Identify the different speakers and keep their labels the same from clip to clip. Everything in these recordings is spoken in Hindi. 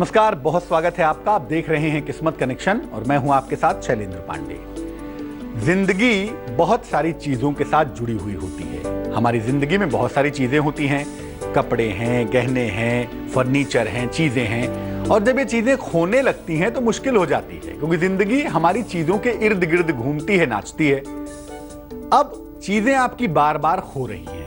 Speaker 1: नमस्कार, बहुत स्वागत है आपका। आप देख रहे हैं किस्मत कनेक्शन और मैं हूं आपके साथ शैलेंद्र पांडे। जिंदगी बहुत सारी चीजों के साथ जुड़ी हुई होती है। हमारी जिंदगी में बहुत सारी चीजें होती हैं, कपड़े हैं, गहने हैं, फर्नीचर हैं, चीजें हैं। और जब ये चीजें खोने लगती हैं तो मुश्किल हो जाती है, क्योंकि जिंदगी हमारी चीजों के इर्द गिर्द घूमती है, नाचती है। अब चीजें आपकी बार बार खो रही हैं,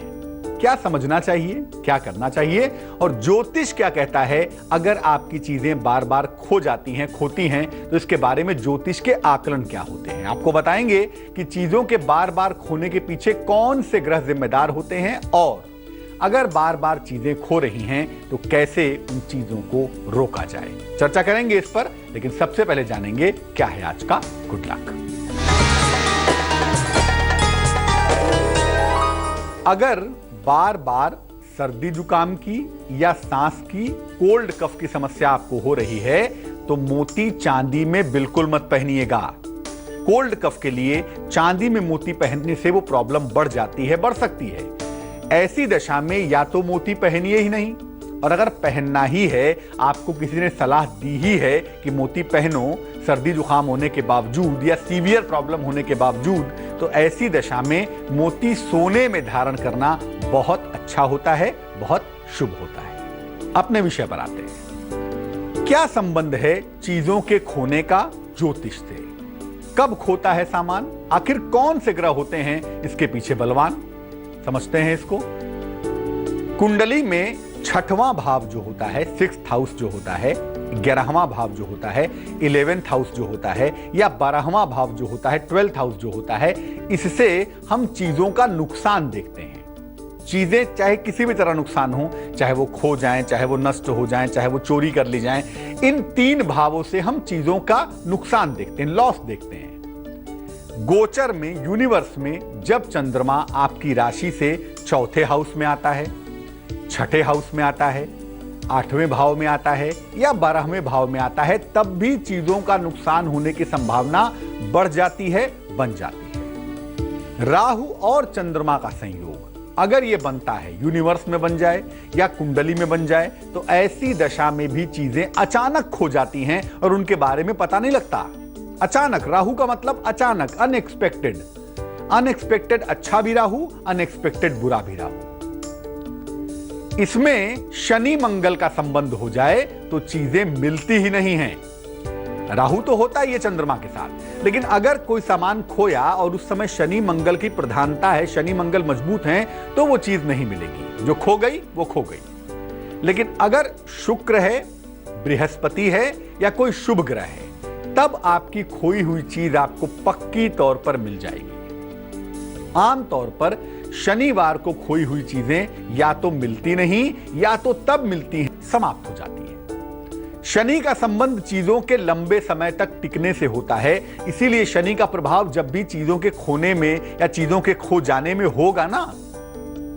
Speaker 1: क्या समझना चाहिए, क्या करना चाहिए, और ज्योतिष क्या कहता है अगर आपकी चीजें बार बार खो जाती हैं, खोती हैं, तो इसके बारे में ज्योतिष के आकलन क्या होते हैं। आपको बताएंगे कि चीजों के बार बार खोने के पीछे कौन से ग्रह जिम्मेदार होते हैं, और अगर बार बार चीजें खो रही हैं तो कैसे उन चीजों को रोका जाए। चर्चा करेंगे इस पर, लेकिन सबसे पहले जानेंगे क्या है आज का गुड लक। अगर बार बार सर्दी जुकाम की या सांस की, कोल्ड कफ की समस्या आपको हो रही है तो मोती चांदी में बिल्कुल मत पहनिएगा। कोल्ड कफ के लिए चांदी में मोती पहनने से वो प्रॉब्लम बढ़ जाती है, बढ़ सकती है। ऐसी दशा में या तो मोती पहनिए ही नहीं, और अगर पहनना ही है, आपको किसी ने सलाह दी ही है कि मोती पहनो सर्दी जुकाम होने के बावजूद या सीवियर प्रॉब्लम होने के बावजूद, तो ऐसी दशा में मोती सोने में धारण करना बहुत अच्छा होता है, बहुत शुभ होता है। अपने विषय पर आते हैं। क्या संबंध है चीजों के खोने का ज्योतिष से? कब खोता है सामान? आखिर कौन से ग्रह होते हैं इसके पीछे बलवान? समझते हैं इसको। कुंडली में छठवां भाव जो होता है, 6th हाउस जो होता है, 11वां भाव जो होता है, 11th हाउस जो होता है, या 12वां भाव जो होता है, 12th हाउस जो होता है, इससे हम चीजों का नुकसान देखते हैं। चीजें चाहे किसी भी तरह नुकसान हो, चाहे वो खो जाएं, चाहे वो नष्ट हो जाएं, चाहे वो चोरी कर ली जाएं, इन 3 भावों से हम चीजों का नुकसान देखते हैं, लॉस देखते हैं। गोचर में, यूनिवर्स में जब चंद्रमा आपकी राशि से 4थे हाउस में आता है, 6ठे हाउस में आता है, 8वें भाव में आता है या 12वें भाव में आता है, तब भी चीजों का नुकसान होने की संभावना बढ़ जाती है, बन जाती है। राहु और चंद्रमा का संयोग अगर ये बनता है, यूनिवर्स में बन जाए या कुंडली में बन जाए, तो ऐसी दशा में भी चीजें अचानक खो जाती हैं और उनके बारे में पता नहीं लगता। अचानक, राहु का मतलब अचानक, अनएक्सपेक्टेड। अनएक्सपेक्टेड अच्छा भी राहु, अनएक्सपेक्टेड बुरा भी राहु। इसमें शनि मंगल का संबंध हो जाए तो चीजें मिलती ही नहीं हैं। राहु तो होता ही है चंद्रमा के साथ, लेकिन अगर कोई सामान खोया और उस समय शनि मंगल की प्रधानता है, शनि मंगल मजबूत हैं, तो वो चीज नहीं मिलेगी। जो खो गई वो खो गई। लेकिन अगर शुक्र है, बृहस्पति है या कोई शुभ ग्रह है, तब आपकी खोई हुई चीज आपको पक्की तौर पर मिल जाएगी। आमतौर पर शनिवार को खोई हुई चीजें या तो मिलती नहीं, या तो तब मिलती हैं, समाप्त हो जाती है। शनि का संबंध चीजों के लंबे समय तक टिकने से होता है, इसीलिए शनि का प्रभाव जब भी चीजों के खोने में या चीजों के खो जाने में होगा ना,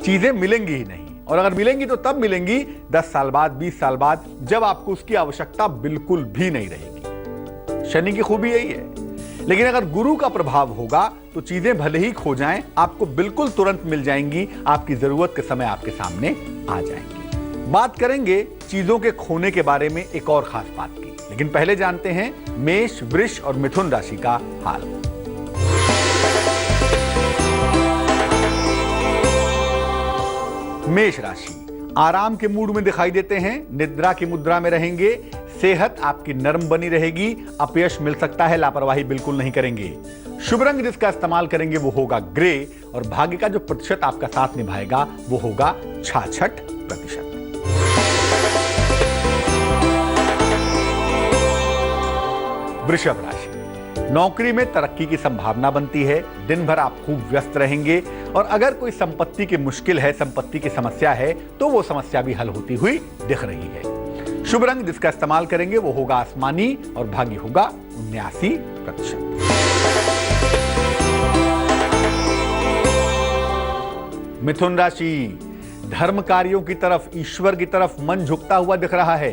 Speaker 1: चीजें मिलेंगी ही नहीं। और अगर मिलेंगी तो तब मिलेंगी 10 साल बाद, 20 साल बाद, जब आपको उसकी आवश्यकता बिल्कुल भी नहीं रहेगी। शनि की खूबी यही है। लेकिन अगर गुरु का प्रभाव होगा तो चीजें भले ही खो जाएं, आपको बिल्कुल तुरंत मिल जाएंगी, आपकी जरूरत के समय आपके सामने आ जाएंगी। बात करेंगे चीजों के खोने के बारे में एक और खास बात की, लेकिन पहले जानते हैं मेष, वृष और मिथुन राशि का हाल। मेष राशि आराम के मूड में दिखाई देते हैं, निद्रा की मुद्रा में रहेंगे, सेहत आपकी नरम बनी रहेगी, अपयश मिल सकता है, लापरवाही बिल्कुल नहीं करेंगे। शुभ रंग जिसका इस्तेमाल करेंगे वो होगा ग्रे, और भाग्य का जो प्रतिशत आपका साथ निभाएगा वो होगा 66%। वृषभ राशि नौकरी में तरक्की की संभावना बनती है, दिन भर आप खूब व्यस्त रहेंगे, और अगर कोई संपत्ति की मुश्किल है, संपत्ति की समस्या है, तो वो समस्या भी हल होती हुई दिख रही है। शुभ रंग जिसका इस्तेमाल करेंगे वो होगा आसमानी, और भाग्य होगा 79%। मिथुन राशि धर्म कार्यों की तरफ, ईश्वर की तरफ मन झुकता हुआ दिख रहा है।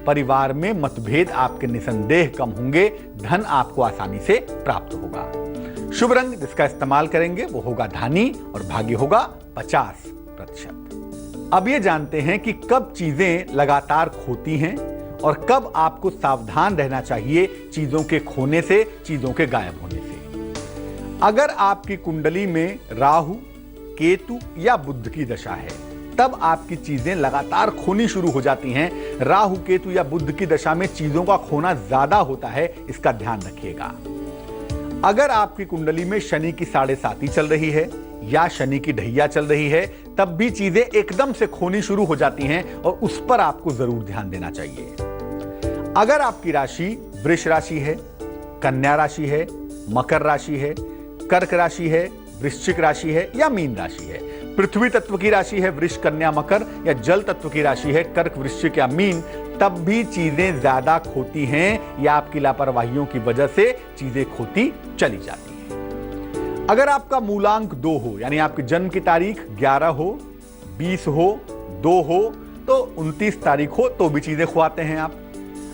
Speaker 1: परिवार में मतभेद आपके निसंदेह कम होंगे, धन आपको आसानी से प्राप्त होगा। शुभ रंग जिसका इस्तेमाल करेंगे वो होगा धानी, और भाग्य होगा 50%। अब ये जानते हैं कि कब चीजें लगातार खोती हैं और कब आपको सावधान रहना चाहिए चीजों के खोने से, चीजों के गायब होने से। अगर आपकी कुंडली में राहु, केतु या बुध की दशा है, तब आपकी चीजें लगातार खोनी शुरू हो जाती हैं। राहु, केतु या बुध की दशा में चीजों का खोना ज्यादा होता है, इसका ध्यान रखिएगा। अगर आपकी कुंडली में शनि की 7.5 चल रही है या शनि की ढैया चल रही है, तब भी चीजें एकदम से खोनी शुरू हो जाती हैं और उस पर आपको जरूर ध्यान देना चाहिए। अगर आपकी राशि वृष राशि है, कन्या राशि है, मकर राशि है, कर्क राशि है, वृश्चिक राशि है या मीन राशि है, पृथ्वी तत्व की राशि है वृष, कन्या, मकर, या जल तत्व की राशि है कर्क, वृश्चिक या मीन, तब भी चीजें ज्यादा खोती हैं या आपकी लापरवाहियों की वजह से चीजें खोती चली जाती हैं। अगर आपका मूलांक 2 हो, यानी आपकी जन्म की तारीख 11 हो, 20 हो, 2 हो, तो 29 तारीख हो तो भी चीजें खुआते हैं आप।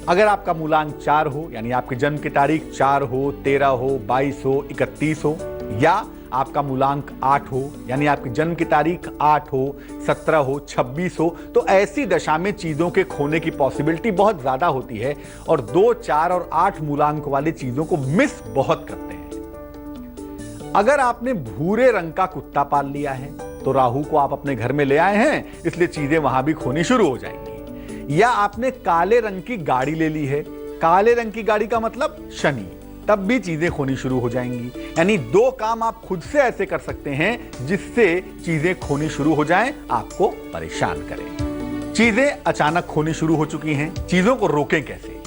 Speaker 1: अगर आपका मूलांक 4 हो, यानी आपकी जन्म की तारीख 4 हो, 13 हो, 22 हो, 31 हो, या आपका मूलांक 8 हो, यानी आपकी जन्म की तारीख 8 हो, 17 हो, 26 हो, तो ऐसी दशा में चीजों के खोने की पॉसिबिलिटी बहुत ज्यादा होती है और 2, 4 और 8 मूलांक वाली चीजों को मिस बहुत करते हैं। अगर आपने भूरे रंग का कुत्ता पाल लिया है तो राहु को आप अपने घर में ले आए हैं, इसलिए चीजें वहां भी खोनी शुरू हो जाएंगी। या आपने काले रंग की गाड़ी ले ली है, काले रंग की गाड़ी का मतलब शनि, तब भी चीजें खोनी शुरू हो जाएंगी। यानी 2 काम आप खुद से ऐसे कर सकते हैं जिससे चीजें खोनी शुरू हो जाएं, आपको परेशान करें। चीजें अचानक खोनी शुरू हो चुकी हैं, चीजों को रोकें कैसे,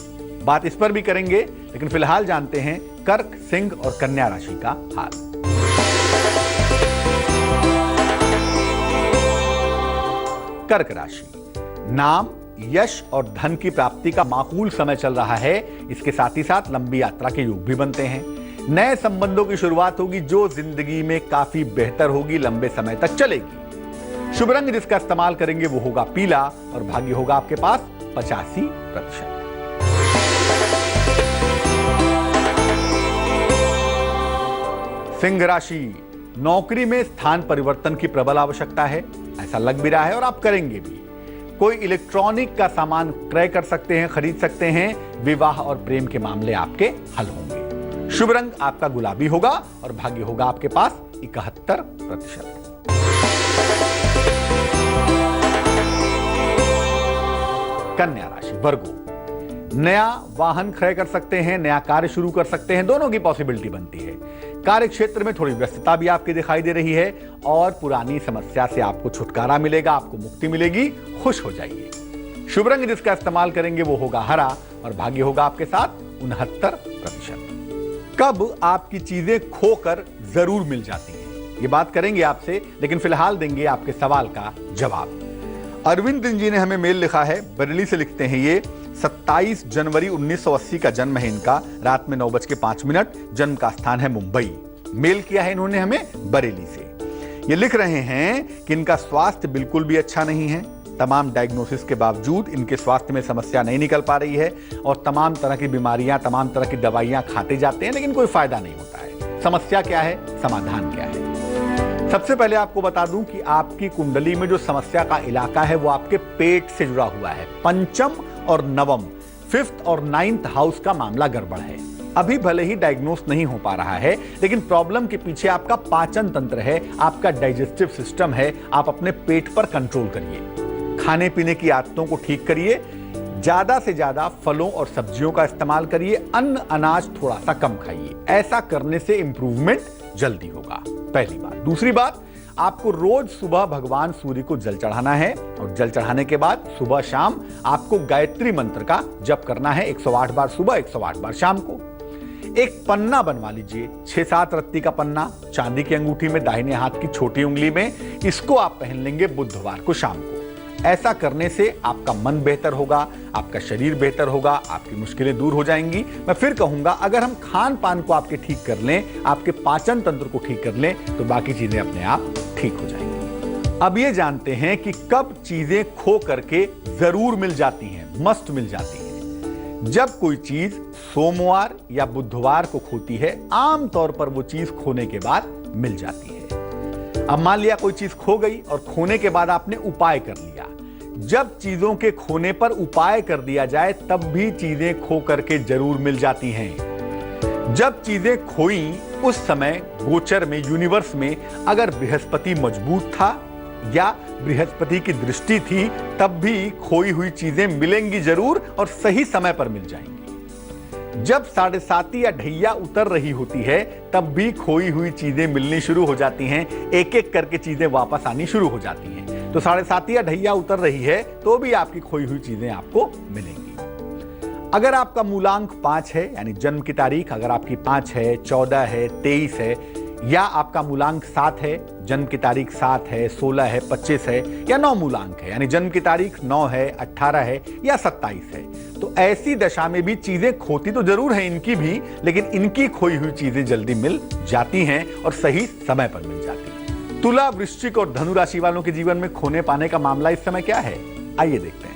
Speaker 1: बात इस पर भी करेंगे, लेकिन फिलहाल जानते हैं कर्क, सिंह और कन्या राशि का हाल। कर्क राशि, नाम, यश और धन की प्राप्ति का माकूल समय चल रहा है। इसके साथ ही साथ लंबी यात्रा के योग भी बनते हैं। नए संबंधों की शुरुआत होगी जो जिंदगी में काफी बेहतर होगी, लंबे समय तक चलेगी। शुभ रंग जिसका इस्तेमाल करेंगे वो होगा पीला और भाग्य होगा आपके पास 85%। सिंह राशि, नौकरी में स्थान परिवर्तन की प्रबल आवश्यकता है, ऐसा लग भी रहा है और आप करेंगे भी। कोई इलेक्ट्रॉनिक का सामान क्रय कर सकते हैं, खरीद सकते हैं। विवाह और प्रेम के मामले आपके हल होंगे। शुभ रंग आपका गुलाबी होगा और भाग्य होगा आपके पास 71%। कन्या राशि, वर्गो, नया वाहन क्रय कर सकते हैं, नया कार्य शुरू कर सकते हैं, दोनों की पॉसिबिलिटी बनती है। कार्य क्षेत्र में थोड़ी व्यस्तता भी आपकी दिखाई दे रही है और पुरानी समस्या से आपको छुटकारा मिलेगा, आपको मुक्ति मिलेगी, खुश हो जाइए। शुभ रंग जिसका इस्तेमाल करेंगे वो होगा हरा और भाग्य होगा आपके साथ 69%। कब आपकी चीजें खोकर जरूर मिल जाती हैं, ये बात करेंगे आपसे, लेकिन फिलहाल देंगे आपके सवाल का जवाब। अरविंद जी ने हमें मेल लिखा है, बरेली से लिखते हैं ये। 27 जनवरी 1980 का जन्म है इनका, रात में 9:05, जन्म का स्थान है मुंबई। मेल किया है इन्होंने हमें बरेली से। ये लिख रहे हैं कि इनका स्वास्थ्य बिल्कुल भी अच्छा नहीं है। तमाम डायग्नोसिस के बावजूद इनके स्वास्थ्य में समस्या नहीं निकल पा रही है और तमाम तरह की बीमारियां, तमाम तरह की दवाइयां खाते जाते हैं, लेकिन कोई फायदा नहीं होता है। समस्या क्या है, समाधान क्या है? सबसे पहले आपको बता दूं कि आपकी कुंडली में जो समस्या का इलाका है वो आपके पेट से जुड़ा हुआ है। पंचम और नवम, 5th और 9th हाउस का मामला गड़बड़ है। अभी भले ही डायग्नोस नहीं हो पा रहा है, लेकिन प्रॉब्लम के पीछे आपका पाचन तंत्र है, आपका डाइजेस्टिव सिस्टम है। आप अपने पेट पर कंट्रोल करिए, खाने पीने की आदतों को ठीक करिए, ज्यादा से ज्यादा फलों और सब्जियों का इस्तेमाल करिए, अन्न अनाज थोड़ा सा कम खाइए। ऐसा करने से इंप्रूवमेंट जल्दी होगा, पहली बात। दूसरी बात, आपको रोज सुबह भगवान सूर्य को जल चढ़ाना है और जल चढ़ाने के बाद सुबह शाम आपको गायत्री मंत्र का जप करना है, 108 बार सुबह, 108 बार शाम को। एक पन्ना बनवा लीजिए, 6-7 रत्ती का पन्ना, चांदी की अंगूठी में, दाहिने हाथ की छोटी उंगली में। इसको आप पहन लेंगे बुधवार को शाम को। ऐसा करने से आपका मन बेहतर होगा, आपका शरीर बेहतर होगा, आपकी मुश्किलें दूर हो जाएंगी। मैं फिर कहूंगा, अगर हम खान पान को आपके ठीक कर लें, आपके पाचन तंत्र को ठीक कर लें, तो बाकी चीजें अपने आप ठीक हो जाएंगी। अब ये जानते हैं कि कब चीजें खो करके जरूर मिल जाती हैं, मस्ट मिल जाती हैं। जब कोई चीज सोमवार या बुधवार को खोती है, आमतौर पर वो चीज खोने के बाद मिल जाती है। अब मान लिया कोई चीज खो गई और खोने के बाद आपने उपाय कर लिया, जब चीजों के खोने पर उपाय कर दिया जाए तब भी चीजें खो करके जरूर मिल जाती हैं। जब चीजें खोई उस समय गोचर में, यूनिवर्स में अगर बृहस्पति मजबूत था या बृहस्पति की दृष्टि थी तब भी खोई हुई चीजें मिलेंगी जरूर और सही समय पर मिल जाएंगी। जब 7:30 या ढैया उतर रही होती है तब भी खोई हुई चीजें मिलनी शुरू हो जाती हैं, एक एक करके चीजें वापस आनी शुरू हो जाती हैं। तो 7:30 या ढैया उतर रही है तो भी आपकी खोई हुई चीजें आपको मिलेंगी। अगर आपका मूलांक 5 है यानी जन्म की तारीख अगर आपकी 5 है, 14 है, 23 है, या आपका मूलांक 7 है, जन्म की तारीख 7 है, 16 है, 25 है, या 9 मूलांक है यानी जन्म की तारीख 9 है, 18 है या 27 है, तो ऐसी दशा में भी चीजें खोती तो जरूर है इनकी भी, लेकिन इनकी खोई हुई चीजें जल्दी मिल जाती हैं और सही समय पर मिल जाती हैं। तुला, वृश्चिक और धनु राशि वालों के जीवन में खोने पाने का मामला इस समय क्या है, आइए देखते हैं।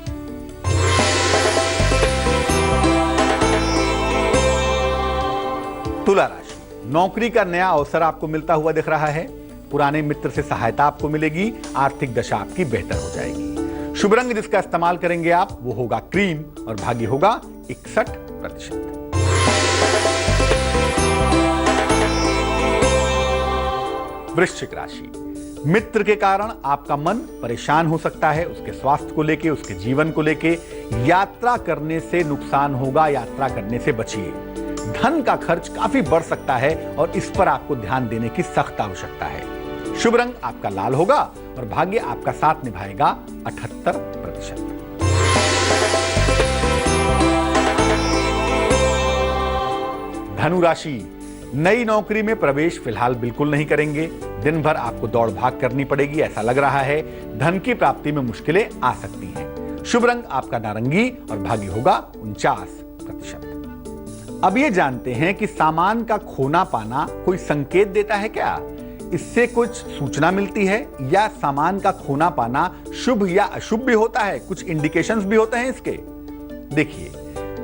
Speaker 1: तुला राशि, नौकरी का नया अवसर आपको मिलता हुआ दिख रहा है। पुराने मित्र से सहायता आपको मिलेगी, आर्थिक दशा आपकी बेहतर हो जाएगी। शुभ रंग जिसका इस्तेमाल करेंगे आप वो होगा क्रीम और भाग्य होगा 61%। वृश्चिक राशि, मित्र के कारण आपका मन परेशान हो सकता है, उसके स्वास्थ्य को लेके, उसके जीवन को लेके। यात्रा करने से नुकसान होगा, यात्रा करने से बचिए। धन का खर्च काफी बढ़ सकता है और इस पर आपको ध्यान देने की सख्त आवश्यकता है। शुभ रंग आपका लाल होगा और भाग्य आपका साथ निभाएगा 78%। धनु राशि, नई नौकरी में प्रवेश फिलहाल बिल्कुल नहीं करेंगे। दिन भर आपको दौड़ भाग करनी पड़ेगी ऐसा लग रहा है। धन की प्राप्ति में मुश्किलें आ सकती हैं। शुभ रंग आपका नारंगी और भाग्य होगा 49%। अब ये जानते हैं कि सामान का खोना पाना कोई संकेत देता है क्या? इससे कुछ सूचना मिलती है या सामान का खोना पाना शुभ या अशुभ भी होता है? कुछ इंडिकेशंस भी होते हैं इसके। देखिए,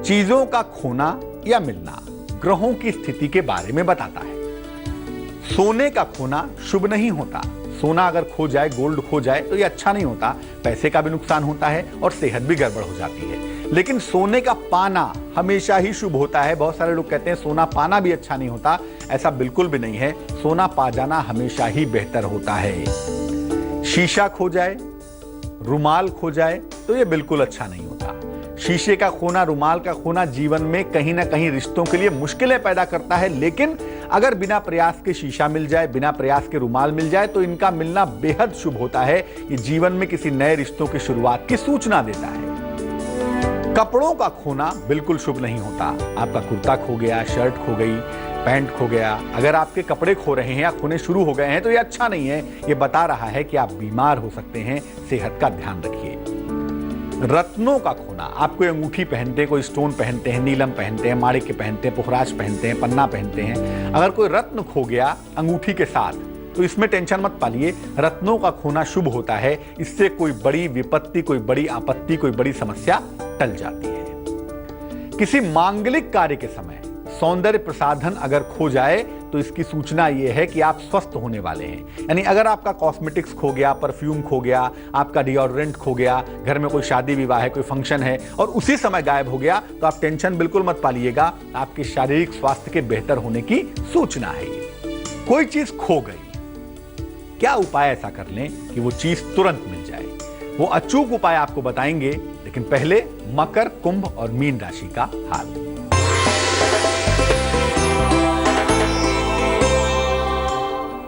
Speaker 1: चीजों का खोना या मिलना ग्रहों की स्थिति के बारे में बताता है। सोने का खोना शुभ नहीं होता। सोना अगर खो जाए, गोल्ड खो जाए तो ये अच्छा नहीं होता, पैसे का भी नुकसान होता है और सेहत भी गड़बड़ हो जाती है। लेकिन सोने का पाना हमेशा ही शुभ होता है। बहुत सारे लोग कहते हैं सोना पाना भी अच्छा नहीं होता, ऐसा बिल्कुल भी नहीं है। सोना पा जाना हमेशा ही बेहतर होता है। शीशा खो जाए, रुमाल खो जाए तो ये बिल्कुल अच्छा नहीं होता। शीशे का खोना, रुमाल का खोना जीवन में कहीं ना कहीं रिश्तों के लिए मुश्किलें पैदा करता है, लेकिन अगर बिना प्रयास के शीशा मिल जाए, बिना प्रयास के रुमाल मिल जाए तो इनका मिलना बेहद शुभ होता है। ये जीवन में किसी नए रिश्तों की शुरुआत की सूचना देता है। कपड़ों का खोना बिल्कुल शुभ नहीं होता। आपका कुर्ता खो गया, शर्ट खो गई, पैंट खो गया, अगर आपके कपड़े खो रहे हैं या खोने शुरू हो गए हैं तो ये अच्छा नहीं है। ये बता रहा है कि आप बीमार हो सकते हैं, सेहत का ध्यान रखिए। रत्नों का खोना, आप कोई अंगूठी पहनते हैं, कोई स्टोन पहनते हैं, नीलम पहनते हैं, माणिक्य पहनते हैं, पुखराज पहनते हैं, पन्ना पहनते हैं, अगर कोई रत्न खो गया अंगूठी के साथ तो इसमें टेंशन मत पालिए। रत्नों का खोना शुभ होता है। इससे कोई बड़ी विपत्ति, कोई बड़ी आपत्ति, कोई बड़ी समस्या टल जाती है। किसी मांगलिक कार्य के समय सौंदर्य प्रसाधन अगर खो जाए तो इसकी सूचना यह है कि आप स्वस्थ होने वाले हैं। यानी अगर आपका कॉस्मेटिक्स खो गया, परफ्यूम खो गया, आपका डिओड्रेंट खो गया, घर में कोई शादी विवाह है, कोई फंक्शन है और उसी समय गायब हो गया तो आप टेंशन बिल्कुल मत पालिएगा। आपके शारीरिक स्वास्थ्य के बेहतर होने की सूचना है ये। कोई चीज खो गई, क्या उपाय ऐसा कर लें कि वो चीज तुरंत मिल जाए? वो अचूक उपाय आपको बताएंगे, लेकिन पहले मकर, कुंभ और मीन राशि का हाल।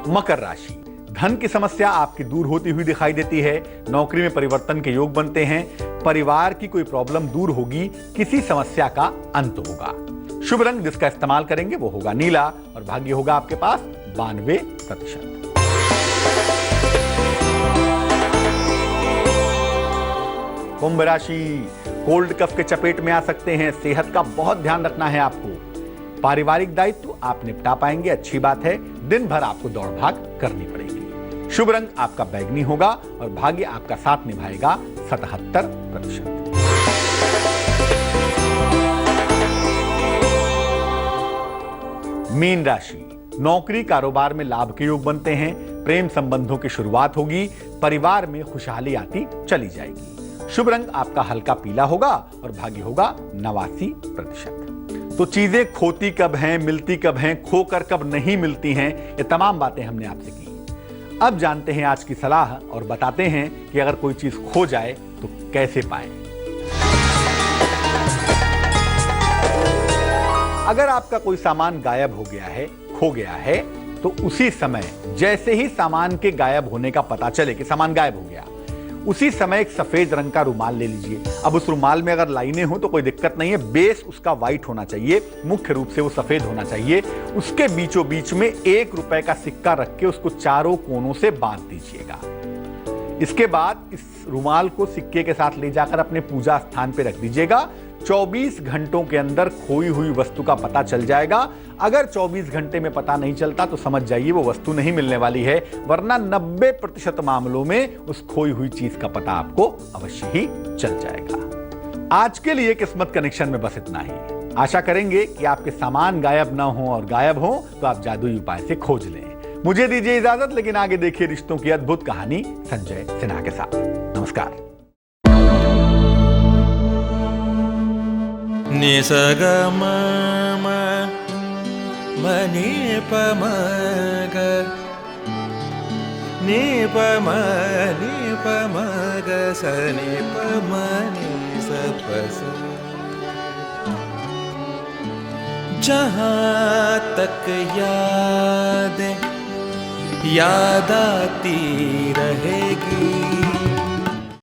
Speaker 1: मकर राशि, धन की समस्या आपकी दूर होती हुई दिखाई देती है। नौकरी में परिवर्तन के योग बनते हैं। परिवार की कोई प्रॉब्लम दूर होगी, किसी समस्या का अंत होगा। शुभ रंग जिसका इस्तेमाल करेंगे वो होगा नीला और भाग्य होगा आपके पास 92%। कुंभ राशि, कोल्ड कफ के चपेट में आ सकते हैं। सेहत का बहुत ध्यान रखना है आपको। पारिवारिक दायित्व आप निपटा पाएंगे, अच्छी बात है। दिन भर आपको दौड़ भाग करनी पड़ेगी। शुभ रंग आपका बैगनी होगा और भाग्य आपका साथ निभाएगा 77%। मीन राशि, नौकरी कारोबार में लाभ के योग बनते हैं। प्रेम संबंधों की शुरुआत होगी। परिवार में खुशहाली आती चली जाएगी। शुभ रंग आपका हल्का पीला होगा और भाग्य होगा 89%। तो चीजें खोती कब हैं, मिलती कब हैं, खोकर कब नहीं मिलती हैं, ये तमाम बातें हमने आपसे की। अब जानते हैं आज की सलाह और बताते हैं कि अगर कोई चीज खो जाए तो कैसे पाएं। अगर आपका कोई सामान गायब हो गया है, खो गया है, तो उसी समय जैसे ही सामान के गायब होने का पता चले कि सामान गायब हो गया, उसी समय एक सफेद रंग का रुमाल ले लीजिए। अब उस रुमाल में अगर लाइनें हो तो कोई दिक्कत नहीं है, बेस उसका व्हाइट होना चाहिए, मुख्य रूप से वो सफेद होना चाहिए। उसके बीचों बीच में 1 रुपए का सिक्का रख के उसको चारों कोनों से बांध दीजिएगा। इसके बाद इस रुमाल को सिक्के के साथ ले जाकर अपने पूजा स्थान पर रख दीजिएगा। 24 घंटों के अंदर खोई हुई वस्तु का पता चल जाएगा। अगर 24 घंटे में पता नहीं चलता तो समझ जाइए वो वस्तु नहीं मिलने वाली है, वरना 90% मामलों में उस खोई हुई चीज का पता आपको अवश्य ही चल जाएगा। आज के लिए किस्मत कनेक्शन में बस इतना ही। आशा करेंगे कि आपके सामान गायब ना हो, और गायब हो तो आप जादुई उपाय से खोज लें। मुझे दीजिए इजाजत, लेकिन आगे देखिए रिश्तों की अद्भुत कहानी संजय सिन्हा के साथ। नमस्कार।
Speaker 2: नि स ग म म म नि प म ग नि प म ग स नि प म नि स प स। जहाँ तक याद आती रहेगी